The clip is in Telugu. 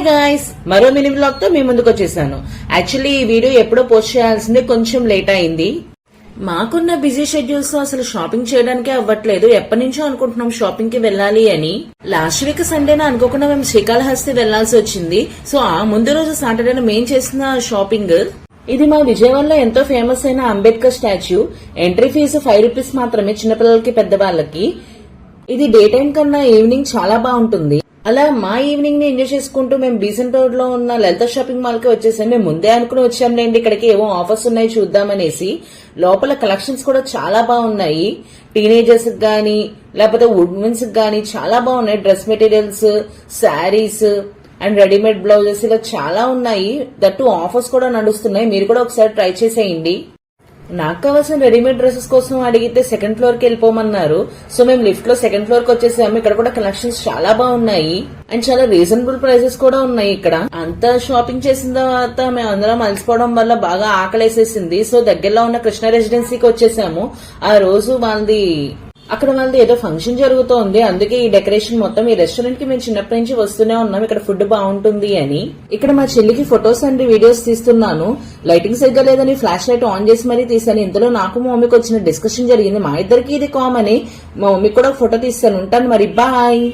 గాయ్స్, మరో మినీ బ్లాగ్ తో మీ ముందుకు వచ్చేసాను. యాక్చువల్లీ ఈ వీడియో ఎప్పుడో పోస్ట్ చేయాల్సిందే, కొంచెం లేట్ అయింది. మాకున్న బిజీ షెడ్యూల్స్ లో అసలు షాపింగ్ చేయడానికే అవ్వట్లేదు. ఎప్పటి నుంచో అనుకుంటున్నాం షాపింగ్ కి వెళ్ళాలి అని. లాస్ట్ వీక్ సండేనా అనుకోకుండా మేము శ్రీకాళహస్తి వెళ్లాల్సి వచ్చింది. సో ఆ ముందు రోజు సాటర్డేన మేం చేసిన షాపింగ్ ఇది. మా విజయవాడలో ఎంతో ఫేమస్ అయిన Ambedkar statue. Entry fee 5 rupees మాత్రమే, చిన్నపిల్లలకి పెద్దవాళ్ళకి. ఇది డే టైం కన్నా ఈవినింగ్ చాలా బాగుంటుంది. అలా మా ఈవినింగ్ ని ఎంజాయ్ చేసుకుంటూ మేము బీసెంట్ రోడ్ లో ఉన్న లలిత షాపింగ్ మాల్ కి వచ్చేసాం. మేము ముందే అనుకుని వచ్చాంలేండి, ఇక్కడికి ఏవో ఆఫర్స్ ఉన్నాయి చూద్దామనేసి. లోపల కలెక్షన్స్ కూడా చాలా బాగున్నాయి. టీనేజర్స్ గానీ లేకపోతే ఉమెన్స్ గానీ చాలా బాగున్నాయి. Dress materials, saris and readymade blouses ఇలా చాలా ఉన్నాయి. దట్టు ఆఫర్స్ కూడా నడుస్తున్నాయి. మీరు కూడా ఒకసారి ట్రై చేసేయండి. నాకు కావాల్సిన రెడీమేడ్ డ్రెస్సెస్ కోసం అడిగితే సెకండ్ ఫ్లోర్ కి వెళ్ళిపోమన్నారు. సో మేము లిఫ్ట్ లో సెకండ్ ఫ్లోర్ కి వచ్చేసాము. ఇక్కడ కూడా కలెక్షన్స్ చాలా బాగున్నాయి అండ్ చాలా రీజనబుల్ ప్రైసెస్ కూడా ఉన్నాయి ఇక్కడ. అంతా షాపింగ్ చేసిన తర్వాత మేము అందరం అలసిపోవడం వల్ల బాగా ఆకలేసేసింది. సో దగ్గరలో ఉన్న కృష్ణ రెసిడెన్సీకి వచ్చేసాము. ఆ రోజు అక్కడ వాళ్ళది ఏదో ఫంక్షన్ జరుగుతోంది, అందుకే ఈ డెకరేషన్ మొత్తం. ఈ రెస్టారెంట్ కి మేము చిన్నప్పటి నుంచి వస్తూనే ఉన్నాం, ఇక్కడ ఫుడ్ బాగుంటుంది అని. ఇక్కడ మా చెల్లికి ఫొటోస్ అండ్ వీడియోస్ తీస్తున్నాను. లైటింగ్ సరిగ్గా లేదని ఫ్లాష్ లైట్ ఆన్ చేసి మరీ తీసాను. ఇందులో నాకు మా మమ్మీకి వచ్చిన డిస్కషన్ జరిగింది. మా ఇద్దరికి ఇది కామన్. మా మమ్మీకి కూడా ఫోటో తీస్తాను. ఉంటాను మరి, బాయ్.